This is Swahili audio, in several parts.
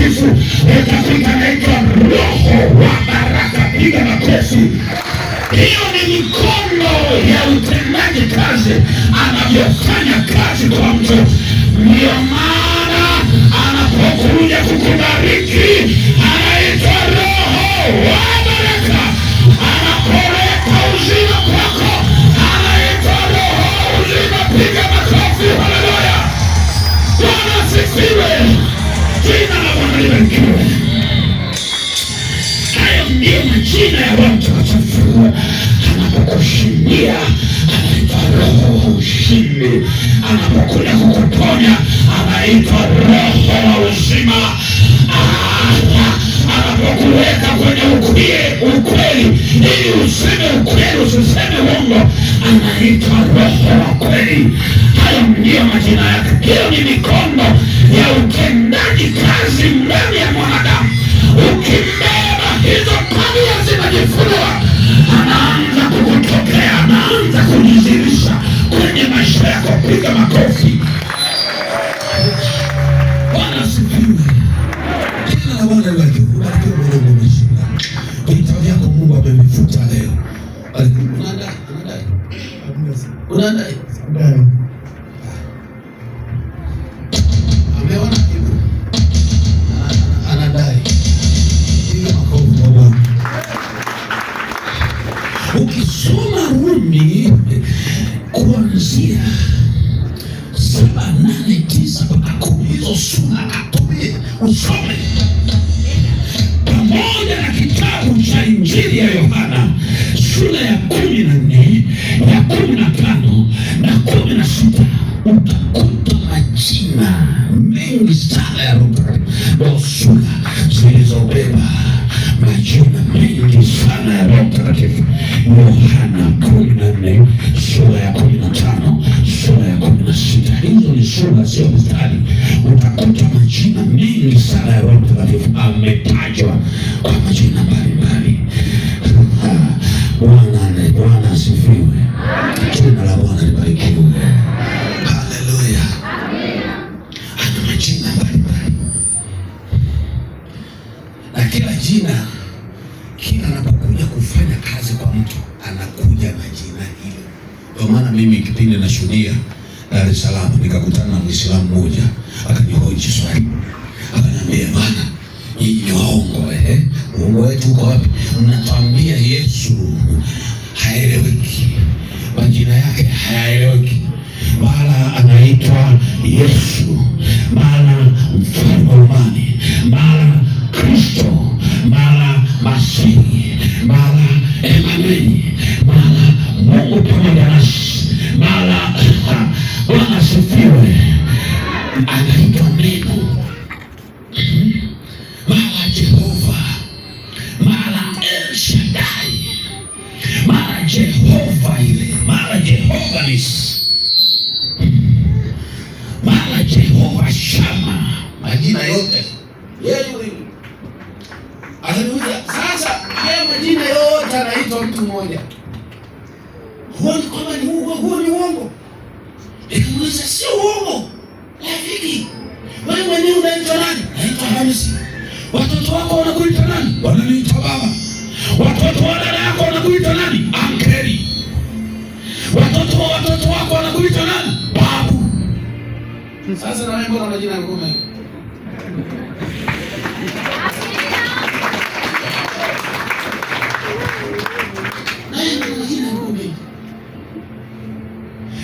Mtakatifu, utafika anaitwa Roho wa baraka. Piga makofi. Hiyo ni mikono ya utendaji kazi, anavyofanya kazi kwa mtu. Ndio maana anapokuja kukubariki anaitwa Roho wa baraka. Anapoleta uzima kwako anaitwa Roho wa uzima. Piga makofi. Haleluya. Bwana asifiwe. Jina la Bwana libarikiwe. Hayo ndio majina ya Roho Mtakatifu. Anapokushindia anaitwa Roho wa ushindi. Anapokuja kukuponya anaitwa Roho wa uzima. Anapokuweka kwenye ukweli ili useme ukweli, usiseme uongo, anaitwa Roho wa kweli. Hayo ndio majina yake. Hiyo ni mikono ya utendaji kazi ndani ya mwanadamu. Ukimbeba hizo tabia zinajifunua, anaanza kukutokea, anaanza kujizirisha kwenye maisha yako. Piga makofi. Bwana asifiwe. Jina la Bwana libarikiwe. Ubarikiwe Mungu umeshinda. Vita vyako Mungu amevifuta leo. Unadai. Ameona hivyo. Anadai. Piga makofi kwa Bwana. Ukisoma Rumi kuanzia 7, 8, 9 mpaka 10, hizo sura atumie usome pamoja na kitabu cha Injili ya Yohana sura ya 14, ya 15 na 16. Utakuta majina mengi sana ya Roho Mtakatifu, sura zilizobeba majina mengi sana ya Roho Mtakatifu. Yohana 14, sura ya 15, sura ya 16. Hizo ni sura, sio mstari. Utakuta majina mengi sana ya Roho Mtakatifu ametajwa kwa majina mbalimbali. Bwana asifiwe. Jina la Bwana libarikiwe. Haleluya. Ana majina mbalimbali, na kila jina, kila anapokuja kufanya kazi kwa mtu anakuja na jina hilo. Kwa maana mimi kipindi nashuhudia Dar es Salaam nikakutana na Muislamu mmoja akanihoji swali. Akaniambia, bwana, nyinyi ni waongo uongo wetu uko wapi? Mnatuambia Yesu haeleweki, majina yake hayaeleweki. Mara anaitwa Yesu, mara mfalme wa amani, mara Kristo, mara Masihi, mara Emanueli, mara Mungu pamoja nasi, mara Bwana asifiwe, anaitwa Neno, mara Jehova, mara El Shaddai, mara Jehova ile, mara Jehova Nisi, mara Jehova Shama. Majina yote yeye. Haleluya. Sasa haya majina yote anaitwa mtu mmoja. Huoni kwamba ni uongo? Huo ni uongo. Nikamuuliza, sio uongo rafiki, wewe mwenyewe unaitwa nani? Naitwa Hamisi. Watoto wako wanakuita nani? Wananiita baba. Watoto wa dada yako wanakuita nani? Ankeli. Watoto wako wanakuita nani? Babu. Sasa na wewe mbona majina yako mengi?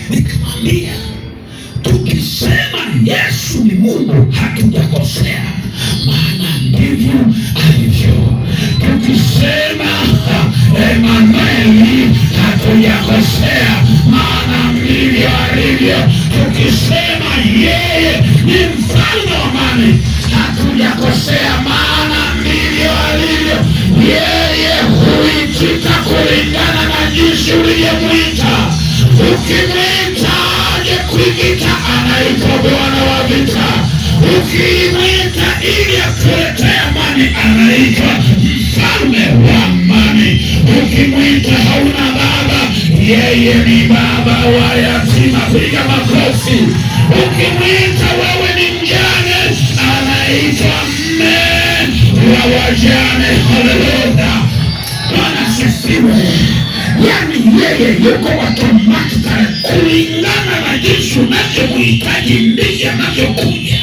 Nikamwambia, tukisema Yesu ni Mungu hatujakosea, maana ndivyo alivyo. Tukisema Emanueli hatujakosea, maana ndivyo alivyo. Tukisema yeye ni mfalme wa amani hatujakosea, maana ndivyo alivyo. Yeye huitika kulingana na jinsi ulivyomwita. Ukimwita aje kuikita, anaitwa Bwana wa vita. Ukimwita ili akuletee amani, anaitwa mfalme wa amani. Ukimwita hauna baba, yeye ni baba wa yatima. Piga makofi. Ukimwita wewe ni mjane, anaitwa mme wa wajane. Haleluya, Bwana asifiwe. Yani yeye yuko automatically kulingana na jinsi unavyomhitaji ndivyo anavyokuja.